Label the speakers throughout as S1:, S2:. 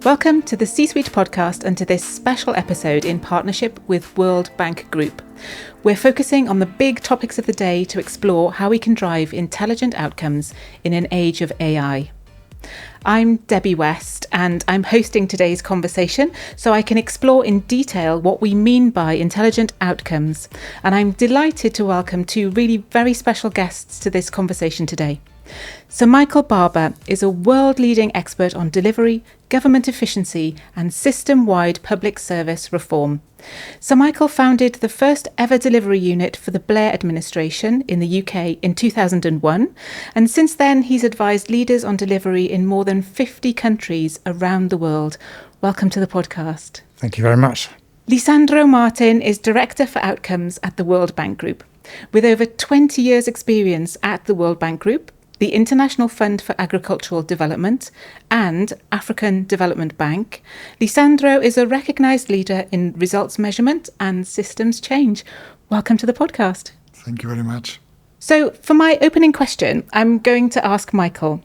S1: Welcome to the C-Suite podcast and to this special episode in partnership with World Bank Group. We're focusing on the big topics of the day to explore how we can drive intelligent outcomes in an age of AI. I'm Debbie West and I'm hosting today's conversation so I can explore in detail what we mean by intelligent outcomes. And I'm delighted to welcome two really very special guests to this conversation today. So Michael Barber is a world-leading expert on delivery, government efficiency and system-wide public service reform. So Michael founded the first ever delivery unit for the Blair administration in the UK in 2001, and since then he's advised leaders on delivery in more than 50 countries around the world. Welcome to the podcast.
S2: Thank you very much.
S1: Lisandro Martin is Director for Outcomes at the World Bank Group. With over 20 years experience at the World Bank Group, the International Fund for Agricultural Development and African Development Bank, Lisandro is a recognised leader in results measurement and systems change. Welcome to the podcast.
S2: Thank you very much.
S1: So for my opening question, I'm going to ask Michael.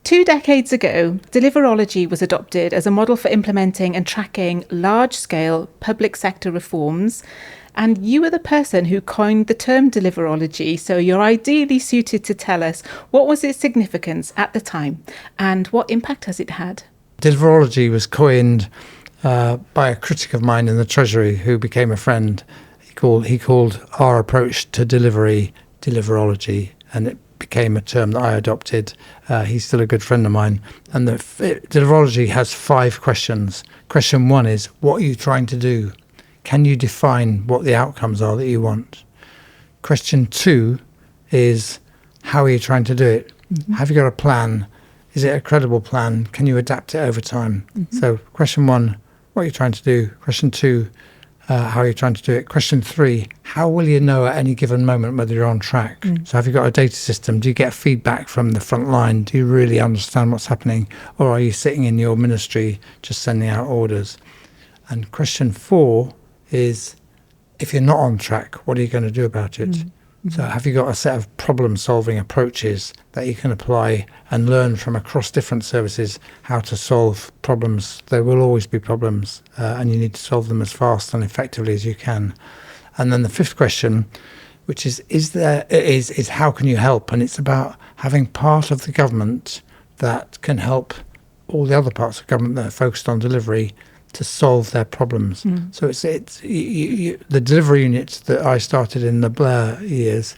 S1: 2 decades ago, deliverology was adopted as a model for implementing and tracking large-scale public sector reforms. And you were the person who coined the term deliverology, so you're ideally suited to tell us what was its significance at the time and what impact has it had?
S2: Deliverology was coined by a critic of mine in the Treasury who became a friend. He called our approach to delivery deliverology, and it became a term that I adopted. He's still a good friend of mine. And deliverology has 5 questions. Question 1 is, what are you trying to do? Can you define what the outcomes are that you want? Question 2 is, how are you trying to do it? Mm-hmm. Have you got a plan? Is it a credible plan? Can you adapt it over time? Mm-hmm. So question 1, what are you trying to do? Question 2, how are you trying to do it? Question 3, how will you know at any given moment whether you're on track? So have you got a data system? Do you get feedback from the front line? Do you really understand what's happening? Or are you sitting in your ministry just sending out orders? And question 4 is, if you're not on track, what are you going to do about it? Mm-hmm. So have you got a set of problem-solving approaches that you can apply and learn from across different services how to solve problems? There will always be problems, and you need to solve them as fast and effectively as you can. And then the 5th question, which is how can you help? And it's about having part of the government that can help all the other parts of government that are focused on delivery to solve their problems. So it's the delivery units that I started in the Blair years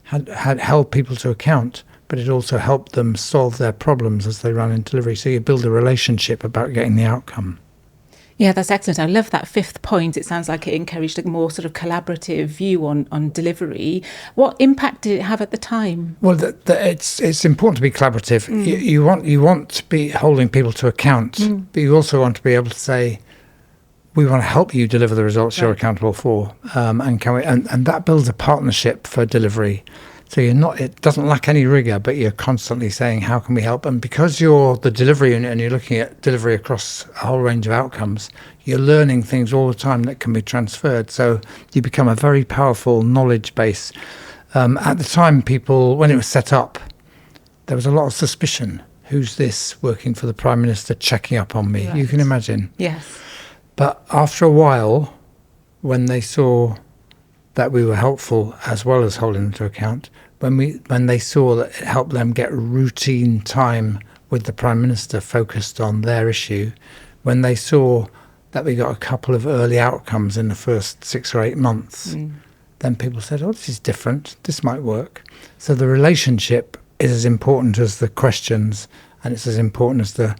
S2: had held people to account, but it also helped them solve their problems as they ran in delivery. So you build a relationship about getting the outcome.
S1: Yeah, that's excellent. I love that 5th point. It sounds like it encouraged a more sort of collaborative view on delivery. What impact did it have at the time?
S2: Well, it's important to be collaborative. You want to be holding people to account, but you also want to be able to say, we want to help you deliver the results you're accountable for, and that builds a partnership for delivery. So it doesn't lack any rigor, but you're constantly saying, how can we help? And because you're the delivery unit and you're looking at delivery across a whole range of outcomes, you're learning things all the time that can be transferred. So you become a very powerful knowledge base. At the time, when it was set up, there was a lot of suspicion. Who's this working for the Prime Minister checking up on me? Right. You can imagine.
S1: Yes.
S2: But after a while, when they saw that we were helpful as well as holding them to account, when they saw that it helped them get routine time with the Prime Minister focused on their issue, when they saw that we got a couple of early outcomes in the first 6 or 8 months, then people said, oh, this is different, this might work. So the relationship is as important as the questions, and it's as important as the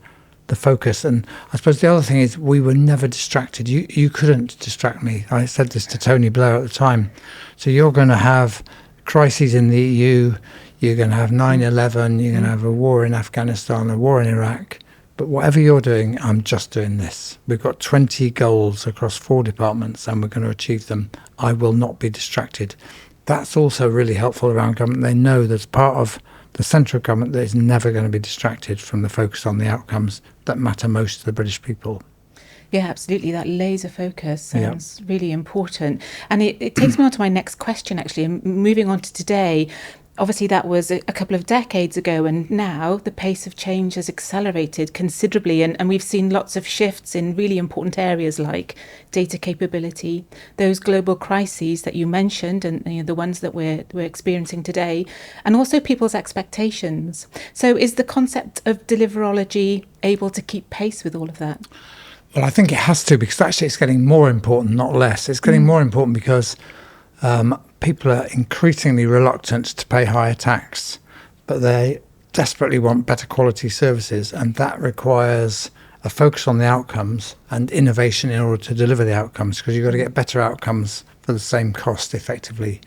S2: focus. And I suppose the other thing is, we were never distracted. You couldn't distract me. I said this to Tony Blair at the time. So you're going to have crises in the EU, you're going to have 9/11, you're going to have a war in Afghanistan, a war in Iraq, but whatever you're doing, I'm just doing this. We've got 20 goals across 4 departments and we're going to achieve them. I will not be distracted. That's also really helpful around government. They know there's part of the central government that is never going to be distracted from the focus on the outcomes that matter most to the British people.
S1: Yeah, absolutely. That laser focus sounds really important. And it takes me on to my next question, actually. And moving on to today, Obviously, that was a couple of decades ago, and now the pace of change has accelerated considerably, and we've seen lots of shifts in really important areas like data capability, those global crises that you mentioned, and the ones that we're experiencing today, and also people's expectations. So is the concept of deliverology able to keep pace with all of that?
S2: Well, I think it has to, because actually it's getting more important, not less. It's getting more important because people are increasingly reluctant to pay higher tax, but they desperately want better quality services, and that requires a focus on the outcomes and innovation in order to deliver the outcomes, because you've got to get better outcomes for the same cost effectively.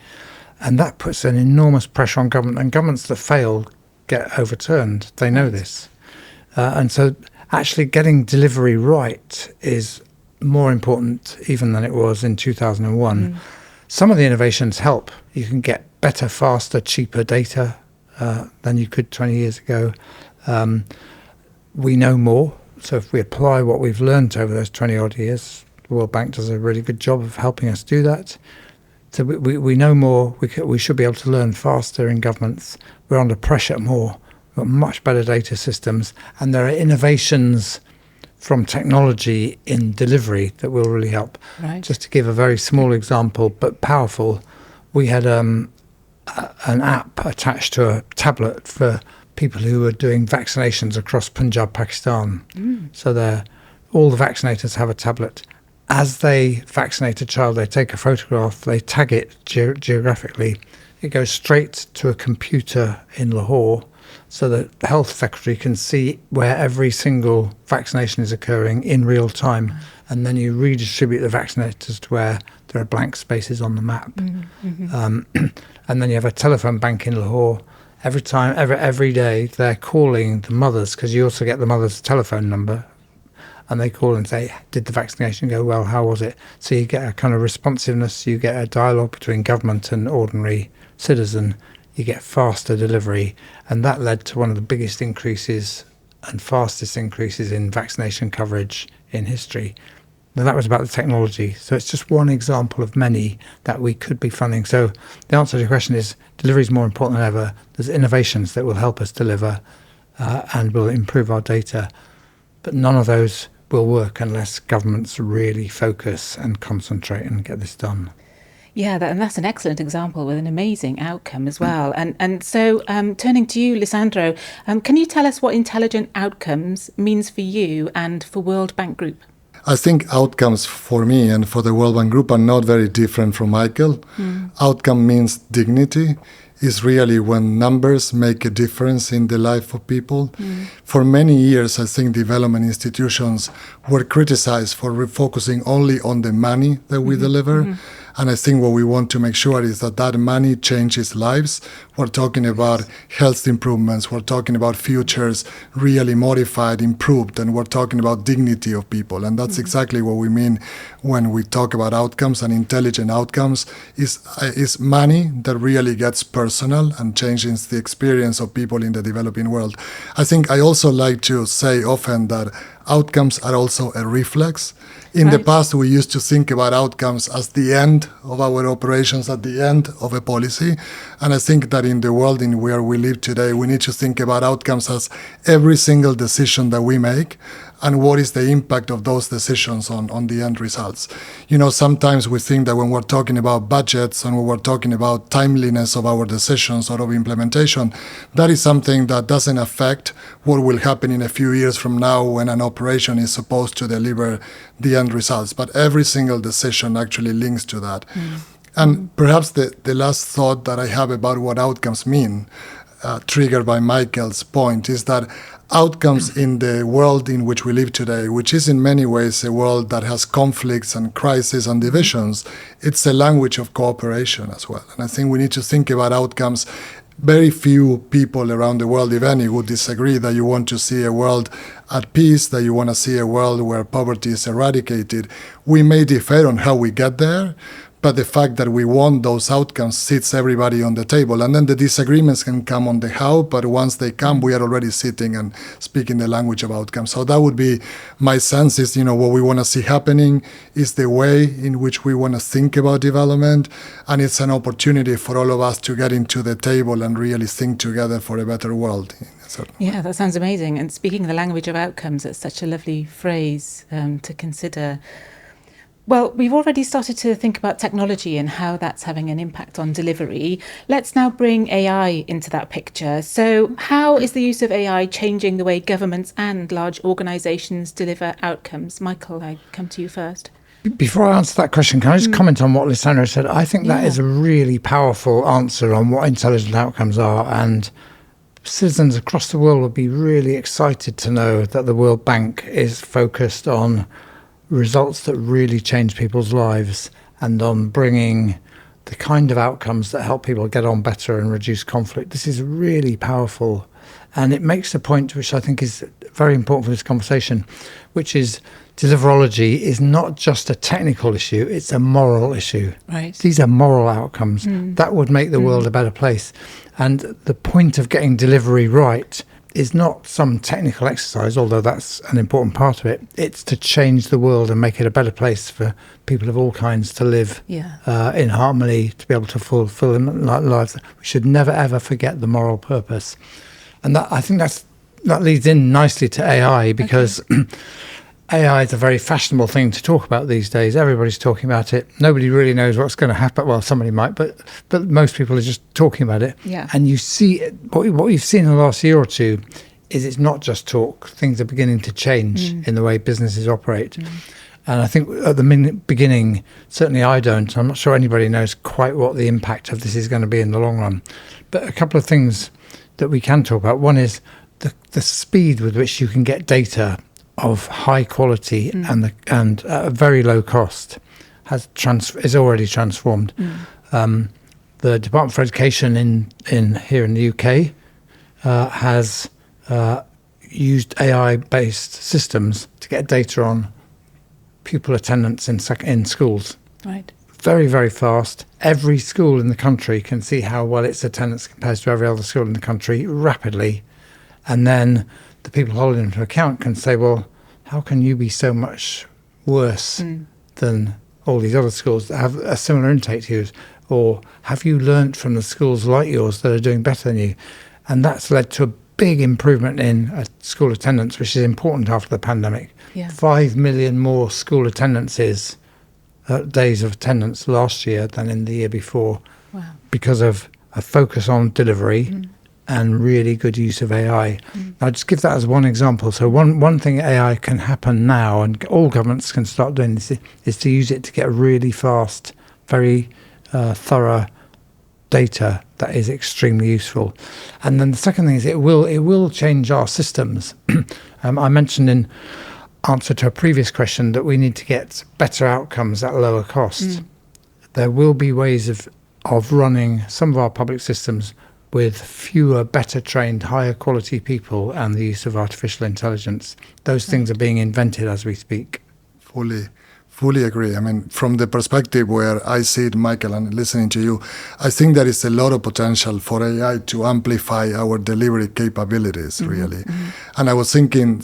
S2: And that puts an enormous pressure on government, and governments that fail get overturned. They know this. And so actually getting delivery right is more important even than it was in 2001. Some of the innovations help. You can get better, faster, cheaper data than you could 20 years ago. We know more. So if we apply what we've learned over those 20 odd years, the World Bank does a really good job of helping us do that. So we know more. We should be able to learn faster in governments. We're under pressure more. We've got much better data systems. And there are innovations from technology in delivery that will really help.
S1: Right.
S2: Just to give a very small example, but powerful, we had an app attached to a tablet for people who were doing vaccinations across Punjab, Pakistan. So all the vaccinators have a tablet. As they vaccinate a child, they take a photograph, they tag it geographically. It goes straight to a computer in Lahore, so that the health secretary can see where every single vaccination is occurring in real time. And then you redistribute the vaccinators to where there are blank spaces on the map. And then you have a telephone bank in Lahore. Every day, they're calling the mothers, because you also get the mother's telephone number. And they call and say, did the vaccination go well? How was it? So you get a kind of responsiveness. You get a dialogue between government and ordinary citizen. You get faster delivery, and that led to one of the biggest increases and fastest increases in vaccination coverage in history. Now, that was about the technology. So it's just one example of many that we could be funding. So the answer to your question is delivery is more important than ever. There's innovations that will help us deliver and will improve our data, but none of those will work unless governments really focus and concentrate and get this done.
S1: Yeah, and that's an excellent example with an amazing outcome as well. And so turning to you, Lisandro, can you tell us what intelligent outcomes means for you and for World Bank Group?
S3: I think outcomes for me and for the World Bank Group are not very different from Michael. Outcome means dignity. Is really when numbers make a difference in the life of people. For many years, I think development institutions were criticized for refocusing only on the money that we deliver. And I think what we want to make sure is that that money changes lives. We're talking about health improvements. We're talking about futures really modified, improved, and we're talking about dignity of people. And that's exactly what we mean when we talk about outcomes. And intelligent outcomes is money that really gets personal and changes the experience of people in the developing world. I think I also like to say often that outcomes are also a reflex. In the past, we used to think about outcomes as the end of our operations, at the end of a policy. And I think that in the world in where we live today, we need to think about outcomes as every single decision that we make and what is the impact of those decisions on the end results. You know, sometimes we think that when we're talking about budgets and when we're talking about timeliness of our decisions or of implementation, that is something that doesn't affect what will happen in a few years from now when an operation is supposed to deliver the end results. But every single decision actually links to that. And perhaps the last thought that I have about what outcomes mean, triggered by Michael's point, is that outcomes in the world in which we live today, which is in many ways a world that has conflicts and crises and divisions, it's a language of cooperation as well. And I think we need to think about outcomes. Very few people around the world, if any, would disagree that you want to see a world at peace, that you want to see a world where poverty is eradicated. We may differ on how we get there, but the fact that we want those outcomes sits everybody on the table. And then the disagreements can come on the how, but once they come, we are already sitting and speaking the language of outcomes. So that would be my sense is, what we want to see happening is the way in which we want to think about development. And it's an opportunity for all of us to get into the table and really think together for a better world.
S1: Yeah, that sounds amazing. And speaking the language of outcomes, it's such a lovely phrase to consider. Well, we've already started to think about technology and how that's having an impact on delivery. Let's now bring AI into that picture. So how is the use of AI changing the way governments and large organisations deliver outcomes? Michael, I come to you first.
S2: Before I answer that question, can I just comment on what Lisandro said? I think that is a really powerful answer on what intelligent outcomes are, and citizens across the world will be really excited to know that the World Bank is focused on results that really change people's lives and on bringing the kind of outcomes that help people get on better and reduce conflict. This is really powerful, and it makes a point which I think is very important for this conversation, which is deliverology is not just a technical issue, it's a moral issue.
S1: Right.
S2: These are moral outcomes that would make the world a better place. And the point of getting delivery right is not some technical exercise, although that's an important part of it. It's to change the world and make it a better place for people of all kinds to live in harmony, to be able to fulfill their lives. We should never, ever forget the moral purpose. And I think that leads in nicely to AI, because AI is a very fashionable thing to talk about these days. Everybody's talking about it. Nobody really knows what's going to happen. Well, somebody might, but most people are just talking about it.
S1: Yeah.
S2: And you see what you've seen in the last year or two is it's not just talk. Things are beginning to change in the way businesses operate. And I think at the beginning, certainly I don't. I'm not sure anybody knows quite what the impact of this is going to be in the long run. But a couple of things that we can talk about. One is the speed with which you can get data of high quality and at a very low cost is already transformed. The Department for Education in here in the UK has used AI-based systems to get data on pupil attendance in schools.
S1: Right.
S2: Very, very fast. Every school in the country can see how well its attendance compares to every other school in the country rapidly. And then the people holding them to account can say, well, how can you be so much worse than all these other schools that have a similar intake to yours? Or have you learnt from the schools like yours that are doing better than you? And that's led to a big improvement in school attendance, which is important after the pandemic.
S1: Yeah.
S2: 5 million more school attendances, days of attendance last year than in the year before.
S1: Wow.
S2: Because of a focus on delivery and really good use of AI. I'll just give that as one example. So one thing AI can happen now, and all governments can start doing this, is to use it to get really fast, very thorough data that is extremely useful. And then the second thing is it will change our systems. I mentioned in answer to a previous question that we need to get better outcomes at lower cost. There will be ways of running some of our public systems with fewer, better trained, higher quality people and the use of artificial intelligence. Those things are being invented as we speak.
S3: Fully agree. I mean, from the perspective where I see it, Michael, and listening to you, I think there is a lot of potential for AI to amplify our delivery capabilities, really. And I was thinking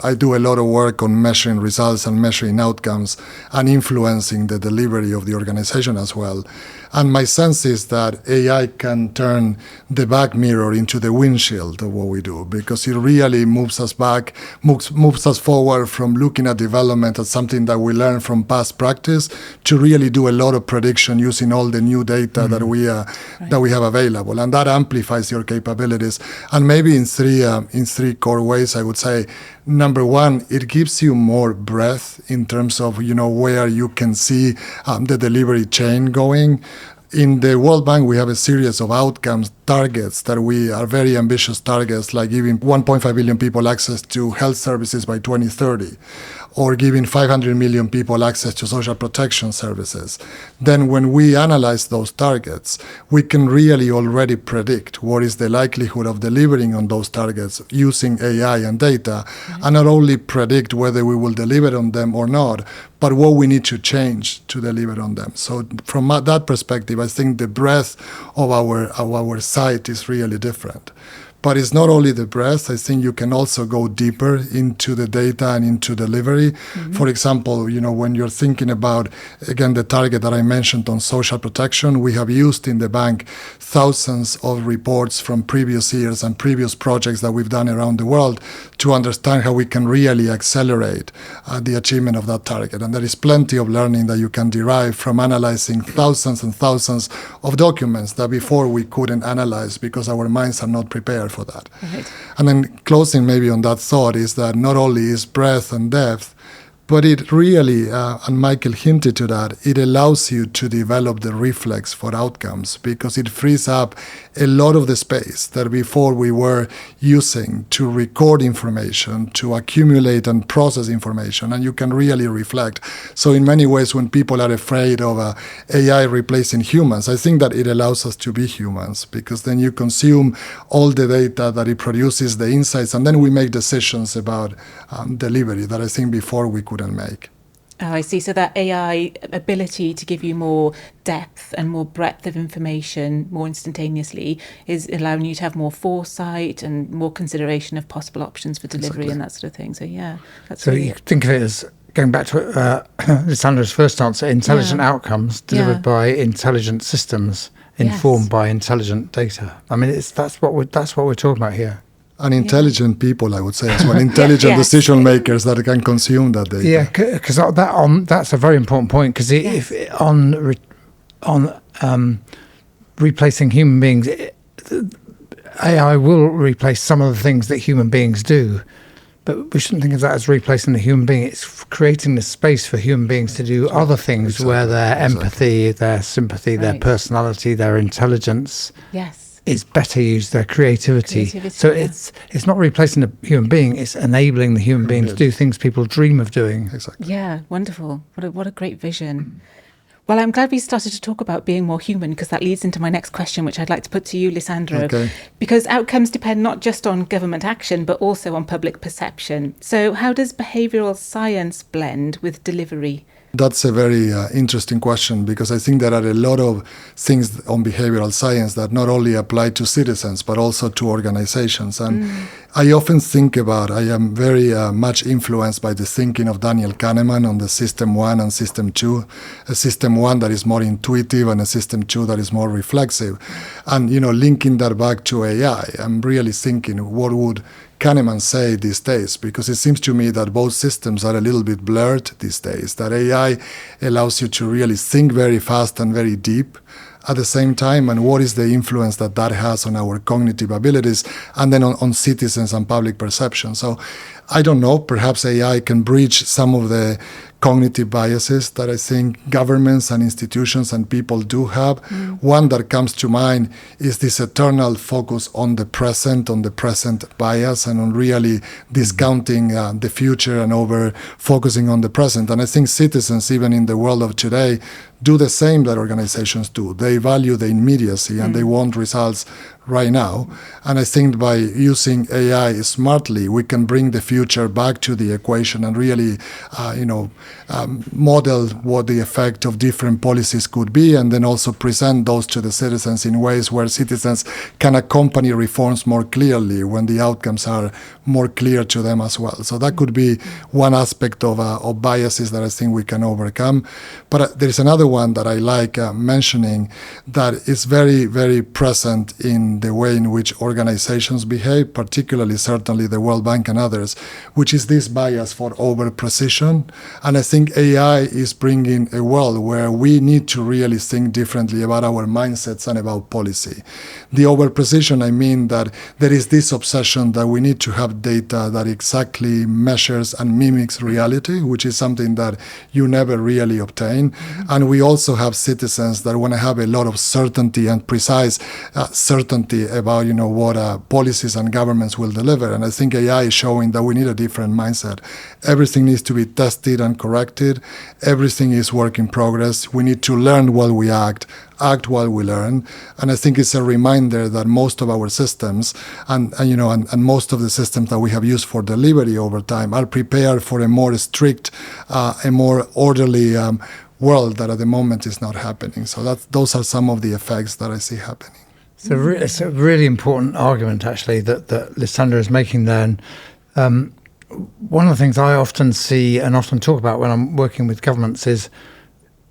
S3: I do a lot of work on measuring results and measuring outcomes and influencing the delivery of the organization as well. And my sense is that AI can turn the back mirror into the windshield of what we do, because it really moves us back, moves us forward from looking at development as something that we learn from past practice to really do a lot of prediction using all the new data that we have available, and that amplifies your capabilities. And maybe in three core ways, I would say. Number one, it gives you more breadth in terms of where you can see the delivery chain going. In the World Bank, we have a series of outcomes targets that we are very ambitious targets, like giving 1.5 billion people access to health services by 2030, or giving 500 million people access to social protection services, then when we analyze those targets, we can really already predict what is the likelihood of delivering on those targets using AI and data, and not only predict whether we will deliver on them or not, but what we need to change to deliver on them. So from that perspective, I think the breadth of our site is really different. But it's not only the breadth. I think you can also go deeper into the data and into delivery. Mm-hmm. For example, when you're thinking about, again, the target that I mentioned on social protection, we have used in the bank thousands of reports from previous years and previous projects that we've done around the world to understand how we can really accelerate the achievement of that target. And there is plenty of learning that you can derive from analyzing thousands and thousands of documents that before we couldn't analyze because our minds are not prepared for that. Right. And then closing maybe on that thought is that not only is breadth and depth, but it really, and Michael hinted to that, it allows you to develop the reflex for outcomes because it frees up a lot of the space that before we were using to record information, to accumulate and process information, and you can really reflect. So in many ways, when people are afraid of AI replacing humans, I think that it allows us to be humans because then you consume all the data that it produces, the insights, and then we make decisions about delivery that I think before we couldn't make.
S1: Oh, I see. So that AI ability to give you more depth and more breadth of information more instantaneously is allowing you to have more foresight and more consideration of possible options for delivery and that sort of thing. So yeah, that's
S2: so really you think of it as going back to Lisandro's first answer: intelligent outcomes delivered by intelligent systems, informed by intelligent data. I mean, that's what we're talking about here.
S3: And intelligent people, I would say, as well. Intelligent decision makers that can consume that data.
S2: Yeah, because that's a very important point. Because if on replacing human beings, AI will replace some of the things that human beings do. But we shouldn't think of that as replacing the human being. It's creating the space for human beings to do other things where their empathy, their sympathy, their personality, their intelligence. Is better used, their creativity. So it's not replacing the human being, it's enabling the human being to do things people dream of doing.
S3: Exactly.
S1: Yeah, wonderful. What a great vision. Well, I'm glad we started to talk about being more human because that leads into my next question, which I'd like to put to you, Lisandro.
S3: Okay.
S1: Because outcomes depend not just on government action, but also on public perception. So how does behavioural science blend with delivery?
S3: That's a very interesting question because I think there are a lot of things on behavioral science that not only apply to citizens but also to organizations. And I often think about, I am very much influenced by the thinking of Daniel Kahneman on the System 1 and System 2. A System 1 that is more intuitive and a System 2 that is more reflexive. And, linking that back to AI, I'm really thinking, what would Kahneman say these days? Because it seems to me that both systems are a little bit blurred these days, that AI allows you to really think very fast and very deep at the same time, and what is the influence that has on our cognitive abilities and then on citizens and public perception. So I don't know, perhaps AI can bridge some of the cognitive biases that I think governments and institutions and people do have. One that comes to mind is this eternal focus on the present bias, and on really discounting the future and over focusing on the present. And I think citizens, even in the world of today, do the same that organizations do. They value the immediacy and they want results right now. And I think by using AI smartly, we can bring the future back to the equation and really, model what the effect of different policies could be, and then also present those to the citizens in ways where citizens can accompany reforms more clearly when the outcomes are more clear to them as well. So that could be one aspect of biases that I think we can overcome. But there is another one that I like mentioning that is very, very present in the way in which organizations behave, particularly certainly the World Bank and others, which is this bias for over-precision. And I I think AI is bringing a world where we need to really think differently about our mindsets and about policy. The over-precision, I mean that there is this obsession that we need to have data that exactly measures and mimics reality, which is something that you never really obtain. And we also have citizens that want to have a lot of certainty and precise certainty about, what policies and governments will deliver. And I think AI is showing that we need a different mindset. Everything needs to be tested and corrected. Everything is work in progress. We need to learn while we act while we learn. And I think it's a reminder that most of our systems and most of the systems that we have used for delivery over time are prepared for a more strict, a more orderly world that at the moment is not happening. So those are some of the effects that I see happening.
S2: It's a really important argument, actually, that Lisandro is making there. And one of the things I often see and often talk about when I'm working with governments is,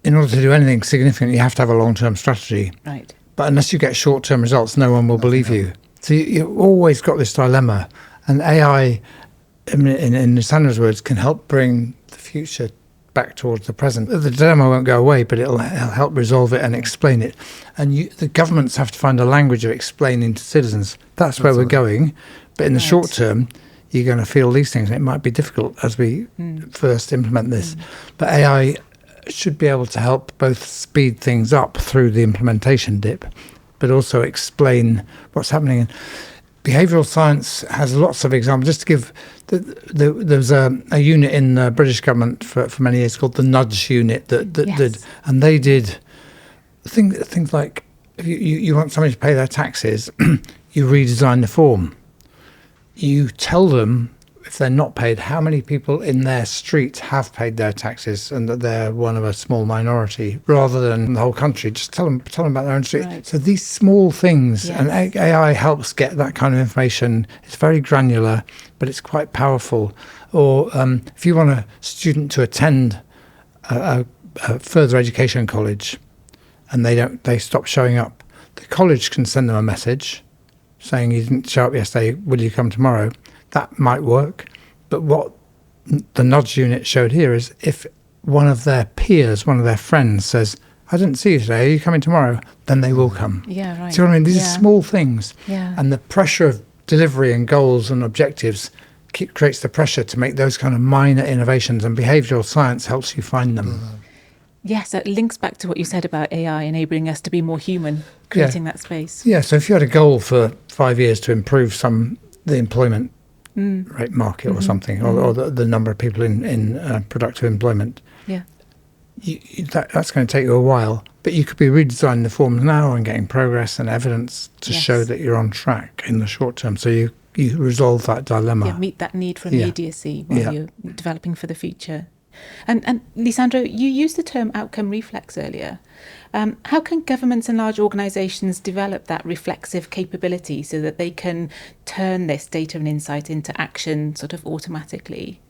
S2: in order to do anything significant, you have to have a long-term strategy.
S1: Right.
S2: But unless you get short-term results, no one will believe you. So you've always got this dilemma. And AI, in Lisandro's words, can help bring the future back towards the present. The dilemma won't go away, but it'll help resolve it and explain it. And the governments have to find a language of explaining to citizens. That's where we're going. But in the short term, you're going to feel these things. It might be difficult as we first implement this. But AI should be able to help both speed things up through the implementation dip, but also explain what's happening. And behavioural science has lots of examples. Just to give, there's a unit in the British government for many years called the Nudge Unit that did, and they did things like, if you want somebody to pay their taxes, you redesign the form. You tell them, if they're not paid, how many people in their street have paid their taxes and that they're one of a small minority, rather than the whole country. Just tell them about their own street. Right. So these small things, and AI helps get that kind of information. It's very granular, but it's quite powerful. Or if you want a student to attend a further education college and they stop showing up, the college can send them a message saying, you didn't show up yesterday, will you come tomorrow? That might work, but what the Nudge Unit showed here is if one of their peers, one of their friends says, I didn't see you today, are you coming tomorrow? Then they will come.
S1: Yeah, right.
S2: See what I mean? These are small things.
S1: Yeah.
S2: And the pressure of delivery and goals and objectives creates the pressure to make those kind of minor innovations, and behavioural science helps you find them.
S1: Yes, it links back to what you said about AI enabling us to be more human, creating that space.
S2: Yeah, so if you had a goal for 5 years to improve the employment rate market or something, or the number of people in productive employment. Yeah, that's going to take you a while, but you could be redesigning the forms now and getting progress and evidence to show that you're on track in the short term. So you resolve that dilemma.
S1: Yeah, meet that need for immediacy while you're developing for the future. And Lisandro, you used the term outcome reflex earlier. How can governments and large organisations develop that reflexive capability so that they can turn this data and insight into action sort of automatically?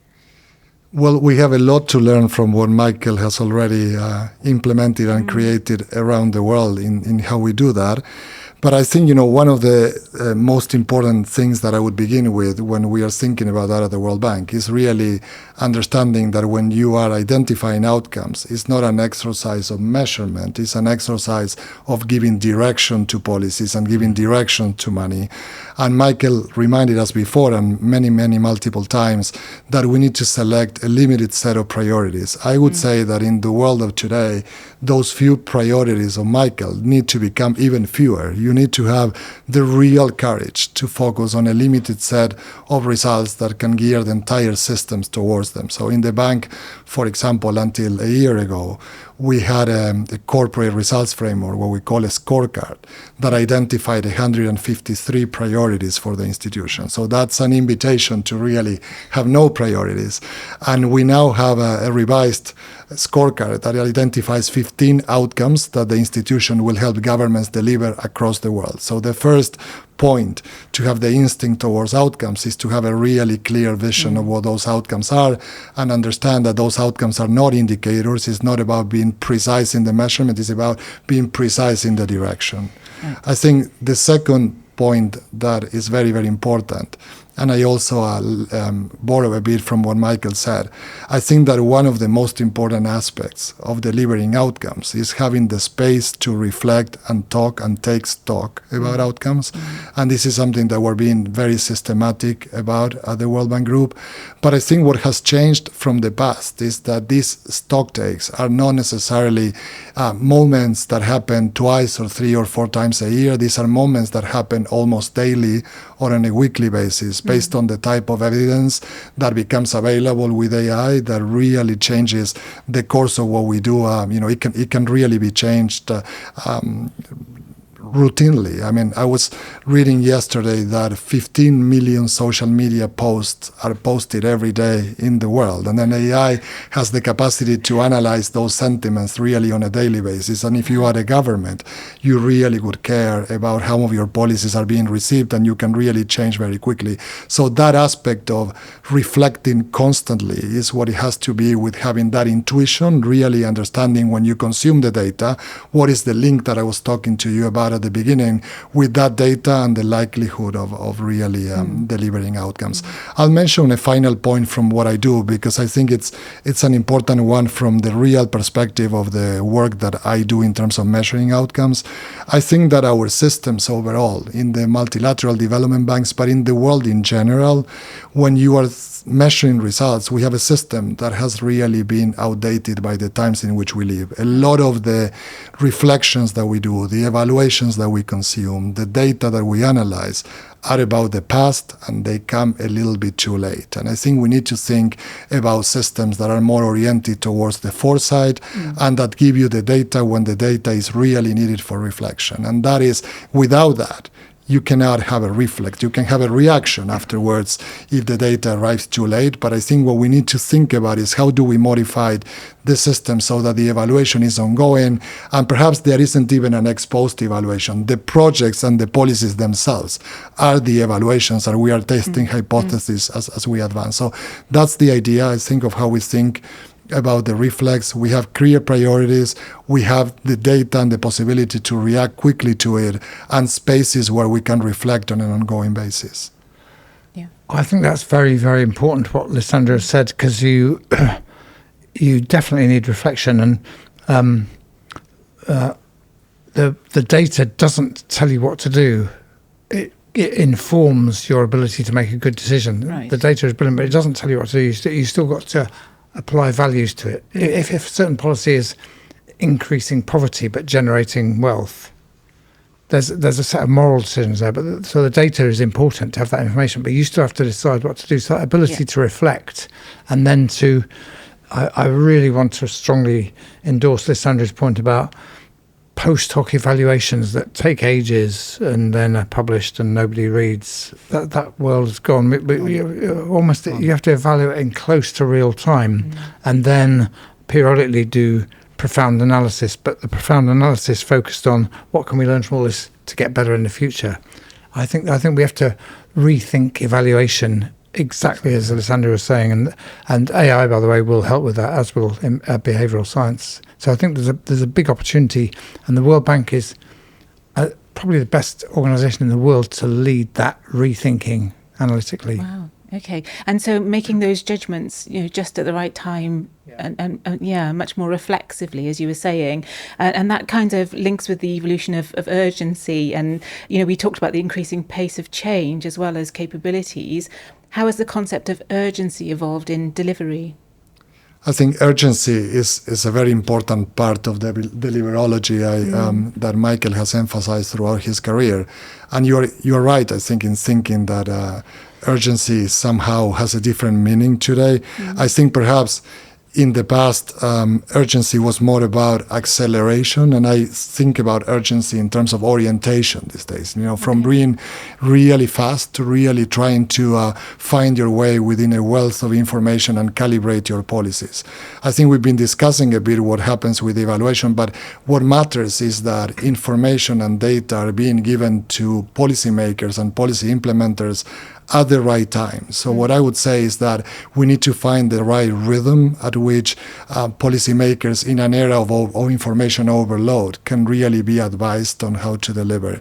S3: Well, we have a lot to learn from what Michael has already implemented and created around the world in how we do that. But I think, one of the most important things that I would begin with when we are thinking about that at the World Bank is really understanding that when you are identifying outcomes, it's not an exercise of measurement, it's an exercise of giving direction to policies and giving direction to money. And Michael reminded us before, and many multiple times, that we need to select a limited set of priorities. I would say that in the world of today, those few priorities of Michael need to become even fewer. You need to have the real courage to focus on a limited set of results that can gear the entire systems towards them. So in the bank, for example, until a year ago, we had a corporate results framework, what we call a scorecard, that identified 153 priorities for the institution. So that's an invitation to really have no priorities. And we now have a revised scorecard that identifies 15 outcomes that the institution will help governments deliver across the world. So the first point to have the instinct towards outcomes is to have a really clear vision of what those outcomes are and understand that those outcomes are not indicators. It's not about being precise in the measurement. It's about being precise in the direction. Right. I think the second point that is very, very important and I also borrow a bit from what Michael said. I think that one of the most important aspects of delivering outcomes is having the space to reflect and talk and take stock about outcomes. And this is something that we're being very systematic about at the World Bank Group. But I think what has changed from the past is that these stock takes are not necessarily moments that happen twice or 3 or 4 times a year. These are moments that happen almost daily or on a weekly basis based on the type of evidence that becomes available with AI that really changes the course of what we do. It can really be changed routinely. I mean, I was reading yesterday that 15 million social media posts are posted every day in the world. And then AI has the capacity to analyze those sentiments really on a daily basis. And if you are a government, you really would care about how of your policies are being received, and you can really change very quickly. So that aspect of reflecting constantly is what it has to be, with having that intuition, really understanding when you consume the data, what is the link that I was talking to you about at the beginning with that data and the likelihood of really delivering outcomes. I'll mention a final point from what I do, because I think it's an important one from the real perspective of the work that I do in terms of measuring outcomes. I think that our systems overall in the multilateral development banks, but in the world in general, when you are measuring results, we have a system that has really been outdated by the times in which we live. A lot of the reflections that we do, the evaluations that we consume, the data that we analyze are about the past, and they come a little bit too late. And I think we need to think about systems that are more oriented towards the foresight and that give you the data when the data is really needed for reflection. And that is, without that, you cannot have a reflect. You can have a reaction afterwards if the data arrives too late. But I think what we need to think about is how do we modify the system so that the evaluation is ongoing, and perhaps there isn't even an ex post evaluation. The projects and the policies themselves are the evaluations, and we are testing hypotheses as we advance. So that's the idea, I think, of how we think about the reflex. We have clear priorities, we have the data and the possibility to react quickly to it, and spaces where we can reflect on an ongoing basis.
S1: Yeah,
S2: I think that's very, very important what Lisandro said, because you definitely need reflection, and the data doesn't tell you what to do. It informs your ability to make a good decision.
S1: Right.
S2: The data is brilliant, but it doesn't tell you what to do. You still got to apply values to it. If a certain policy is increasing poverty but generating wealth, there's a set of moral decisions there. But so the data is important to have that information, but you still have to decide what to do. So that ability to reflect, and then I really want to strongly endorse Lisandro's point about post hoc evaluations that take ages and then are published and nobody reads. That world is gone. You have to evaluate in close to real time, and then periodically do profound analysis. But the profound analysis focused on what can we learn from all this to get better in the future. I think we have to rethink evaluation, exactly as Lisandro was saying, and AI, by the way, will help with that, as will behavioural science. So I think there's a big opportunity, and the World Bank is probably the best organisation in the world to lead that rethinking analytically.
S1: Wow. Okay. And so making those judgments, just at the right time, and much more reflexively, as you were saying, and that kind of links with the evolution of urgency. And we talked about the increasing pace of change as well as capabilities. How has the concept of urgency evolved in delivery?
S3: I think urgency is a very important part of the deliverology that Michael has emphasized throughout his career. And you're right, I think, in thinking that urgency somehow has a different meaning today. I think perhaps in the past, urgency was more about acceleration, and I think about urgency in terms of orientation these days. From being really fast to really trying to find your way within a wealth of information and calibrate your policies. I think we've been discussing a bit what happens with evaluation, but what matters is that information and data are being given to policymakers and policy implementers at the right time. So what I would say is that we need to find the right rhythm at which policymakers in an era of information overload can really be advised on how to deliver.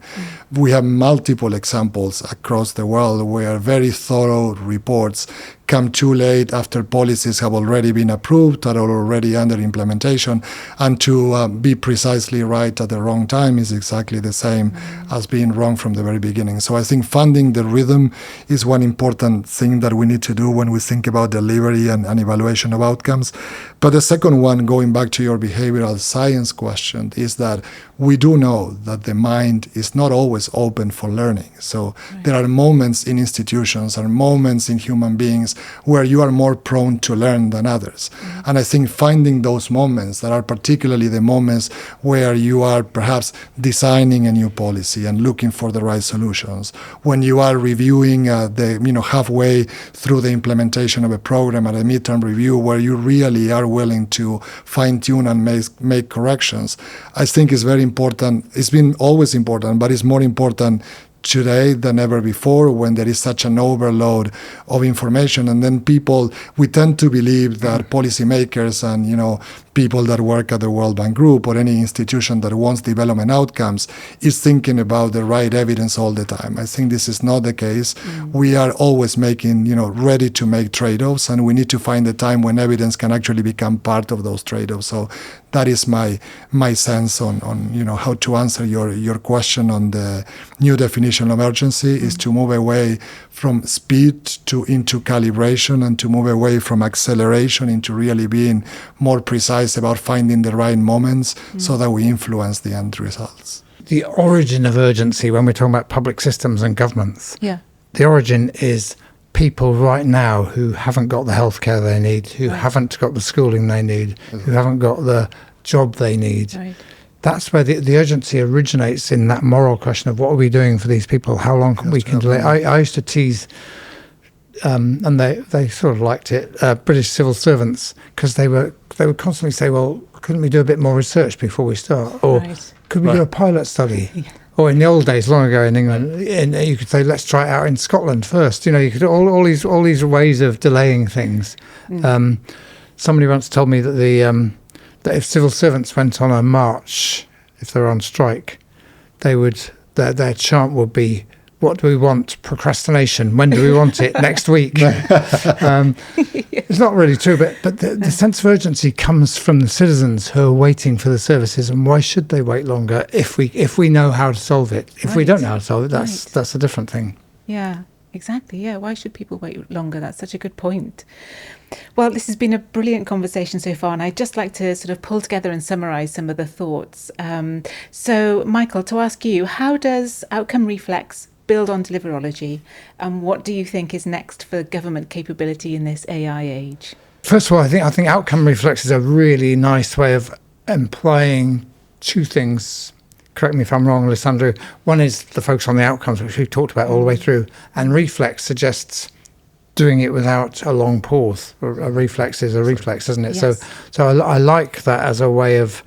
S3: We have multiple examples across the world where very thorough reports come too late after policies have already been approved or are already under implementation, and to be precisely right at the wrong time is exactly the same as being wrong from the very beginning. So I think funding the rhythm is one important thing that we need to do when we think about delivery and evaluation of outcomes. But the second one, going back to your behavioral science question, is that we do know that the mind is not always open for learning. So there are moments in institutions or moments in human beings where you are more prone to learn than others. And I think finding those moments that are particularly the moments where you are perhaps designing a new policy and looking for the right solutions, when you are reviewing halfway through the implementation of a program at a midterm review where you really are willing to fine-tune and make corrections, I think is very important. It's been always important, but it's more important today than ever before when there is such an overload of information. And then we tend to believe that policymakers and people that work at the World Bank Group or any institution that wants development outcomes is thinking about the right evidence all the time. I think this is not the case. We are always ready to make trade-offs, and we need to find the time when evidence can actually become part of those trade-offs. So that is my sense on how to answer your question on the new definition of urgency is to move away from speed into calibration, and to move away from acceleration into really being more precise about finding the right moments so that we influence the end results.
S2: The origin of urgency, when we're talking about public systems and governments, the origin is people right now who haven't got the healthcare they need, who haven't got the schooling they need, who haven't got the job they need. That's where the urgency originates, in that moral question of what are we doing for these people? How long can we delay? I used to tease, and they sort of liked it, British civil servants, because they would constantly say, well, couldn't we do a bit more research before we start? Or could we do a pilot study? Or in the old days, long ago in England, you could say, let's try it out in Scotland first. You could all these ways of delaying things. Somebody once told me that that if civil servants went on a march, if they were on strike, their chant would be, what do we want? Procrastination. When do we want it? Next week. It's not really true, but the sense of urgency comes from the citizens who are waiting for the services. And why should they wait longer if we know how to solve it? If we don't know how to solve it, that's a different thing.
S1: Yeah, exactly. Yeah, why should people wait longer? That's such a good point. Well, this has been a brilliant conversation so far, and I'd just like to sort of pull together and summarise some of the thoughts. So, Michael, to ask you, how does Outcome Reflex build on deliverology, and what do you think is next for government capability in this AI age?
S2: First of all, I think Outcome Reflex is a really nice way of implying two things. Correct me if I'm wrong, Lisandro. One is the focus on the outcomes, which we've talked about all the way through, and Reflex suggests doing it without a long pause. A reflex is a reflex, isn't it?
S1: Yes.
S2: So I like that as a way of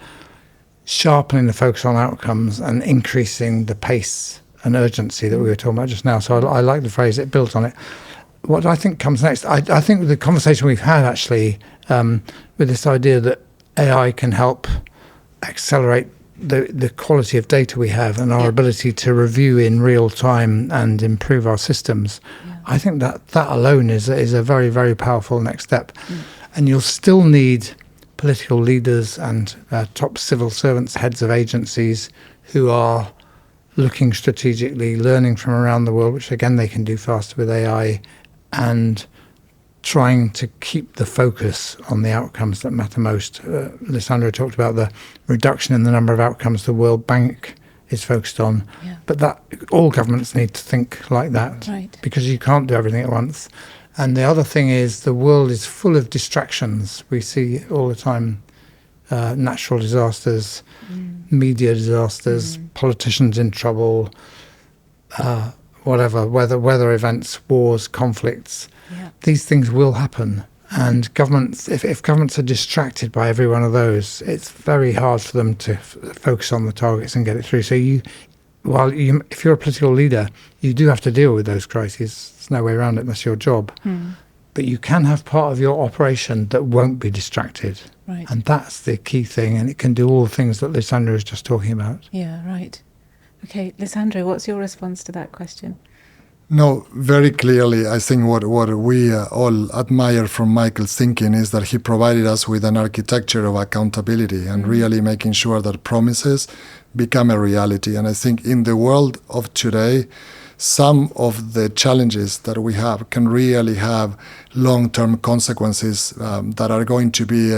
S2: sharpening the focus on outcomes and increasing the pace and urgency that we were talking about just now. So I like the phrase, it builds on it. What I think comes next, I think the conversation we've had actually with this idea that AI can help accelerate the quality of data we have and our ability to review in real time and improve our systems. I think that alone is a very, very powerful next step. And you'll still need political leaders and top civil servants, heads of agencies who are looking strategically, learning from around the world, which again they can do faster with AI, and trying to keep the focus on the outcomes that matter most. Lisandro talked about the reduction in the number of outcomes the World Bank is focused on, but that all governments need to think like that, because you can't do everything at once. And the other thing is the world is full of distractions. We see all the time natural disasters, media disasters, politicians in trouble, whatever, weather events, wars, conflicts. These things will happen. And governments, if governments are distracted by every one of those, it's very hard for them to focus on the targets and get it through. So if you're a political leader, you do have to deal with those crises. There's no way around it. That's your job. but you can have part of your operation that won't be distracted.
S1: Right.
S2: And that's the key thing, and it can do all the things that Lisandro was just talking about.
S1: Yeah, right. Okay, Lisandro, what's your response to that question?
S3: No, very clearly, I think what we all admire from Michael's thinking is that he provided us with an architecture of accountability and really making sure that promises become a reality. And I think in the world of today, some of the challenges that we have can really have long-term consequences that are going to be,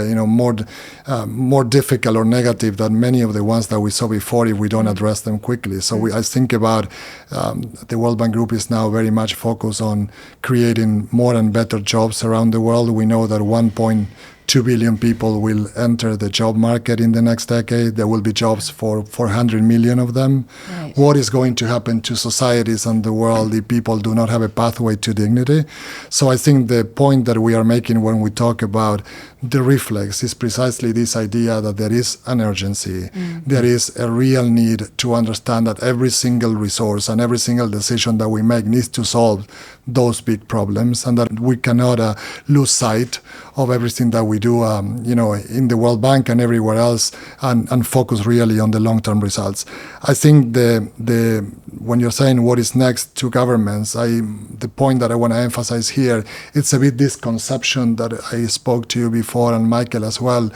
S3: more difficult or negative than many of the ones that we saw before if we don't address them quickly. So I think about the World Bank Group is now very much focused on creating more and better jobs around the world. We know that 1.2 billion people will enter the job market in the next decade. There will be jobs for 400 million of them.
S1: Right.
S3: What is going to happen to societies and the world if people do not have a pathway to dignity? So I think the point that we are making when we talk about the reflex is precisely this idea that there is an urgency. There is a real need to understand that every single resource and every single decision that we make needs to solve those big problems, and that we cannot lose sight of everything that we do, in the World Bank and everywhere else, and focus really on the long-term results. I think when you're saying what is next to governments, the point that I want to emphasize here, it's a bit this conception that I spoke to you before, and Michael as well,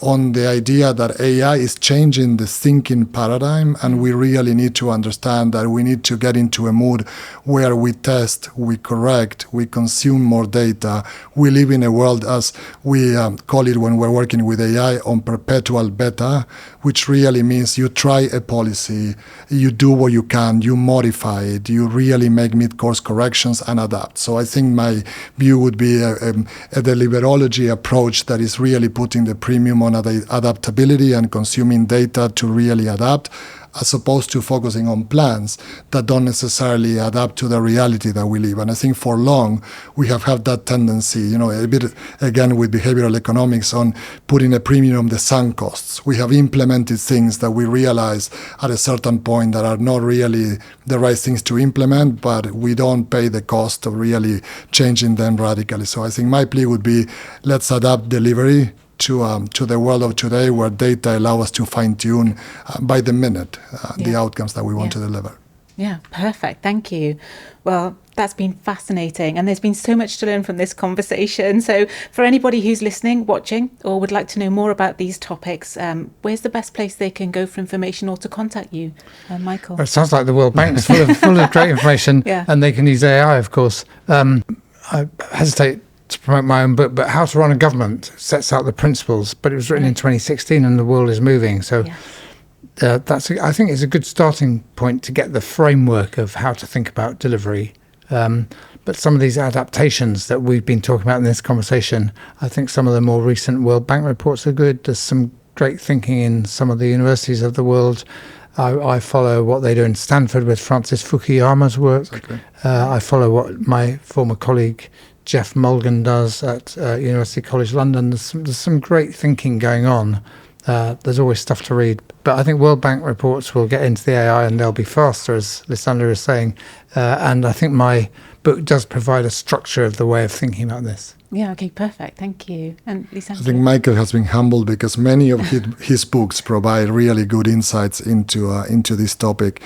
S3: on the idea that AI is changing the thinking paradigm, and we really need to understand that we need to get into a mood where we test, we correct, we consume more data. We live in a world, as we call it when we're working with AI, on perpetual beta, which really means you try a policy, you do what you can, you modify it, you really make mid-course corrections and adapt. So I think my view would be a deliverology approach that is really putting the premium on adaptability and consuming data to really adapt, as opposed to focusing on plans that don't necessarily adapt to the reality that we live. And I think for long, we have had that tendency, a bit, again, with behavioral economics, on putting a premium on the sunk costs. We have implemented things that we realize at a certain point that are not really the right things to implement, but we don't pay the cost of really changing them radically. So I think my plea would be, let's adapt delivery to the world of today, where data allow us to fine-tune by the minute the outcomes that we want to deliver.
S1: Yeah, perfect. Thank you. Well, that's been fascinating, and there's been so much to learn from this conversation. So for anybody who's listening, watching, or would like to know more about these topics, where's the best place they can go for information or to contact you, Michael?
S2: Well, it sounds like the World Bank is full of great information, and they can use AI, of course. I hesitate to promote my own book, but How to Run a Government sets out the principles, but it was written in 2016 and the world is moving. So I think it's a good starting point to get the framework of how to think about delivery. But some of these adaptations that we've been talking about in this conversation, I think some of the more recent World Bank reports are good. There's some great thinking in some of the universities of the world. I follow what they do in Stanford with Francis Fukuyama's work. Exactly. I follow what my former colleague Jeff Mulgan does at University College London. There's some great thinking going on. There's always stuff to read. But I think World Bank reports will get into the AI and they'll be faster, as Lisandro is saying. And I think my book does provide a structure of the way of thinking about this.
S1: Yeah, okay, perfect. Thank you. And Lisandro?
S3: I think Michael has been humbled because many of his books provide really good insights into this topic.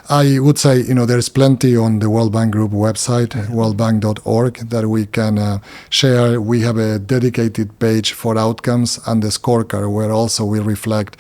S3: I would say, there's plenty on the World Bank Group website, worldbank.org, that we can share. We have a dedicated page for outcomes and the scorecard, where also we reflect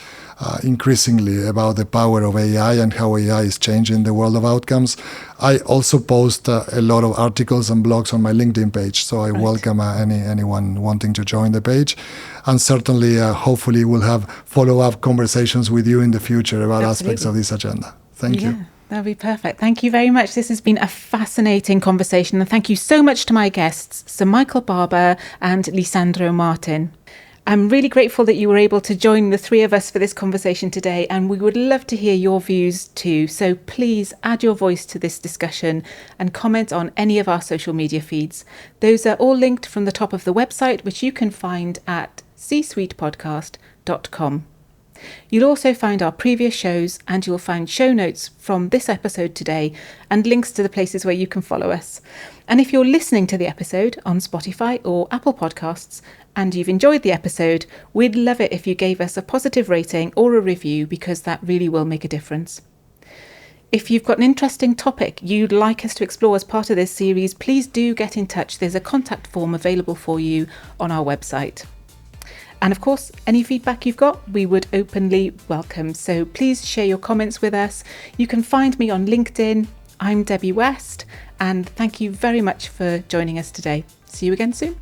S3: increasingly about the power of AI and how AI is changing the world of outcomes. I also post a lot of articles and blogs on my LinkedIn page, so I welcome anyone wanting to join the page. And certainly, hopefully, we'll have follow-up conversations with you in the future about aspects of this agenda. Thank you.
S1: That'll be perfect. Thank you very much. This has been a fascinating conversation, and thank you so much to my guests, Sir Michael Barber and Lisandro Martin. I'm really grateful that you were able to join the three of us for this conversation today, and we would love to hear your views too. So please add your voice to this discussion and comment on any of our social media feeds. Those are all linked from the top of the website, which you can find at csuitepodcast.com. You'll also find our previous shows, and you'll find show notes from this episode today and links to the places where you can follow us. And if you're listening to the episode on Spotify or Apple Podcasts and you've enjoyed the episode, we'd love it if you gave us a positive rating or a review, because that really will make a difference. If you've got an interesting topic you'd like us to explore as part of this series, please do get in touch. There's a contact form available for you on our website. And of course, any feedback you've got, we would openly welcome. So please share your comments with us. You can find me on LinkedIn. I'm Debbie West, and thank you very much for joining us today. See you again soon.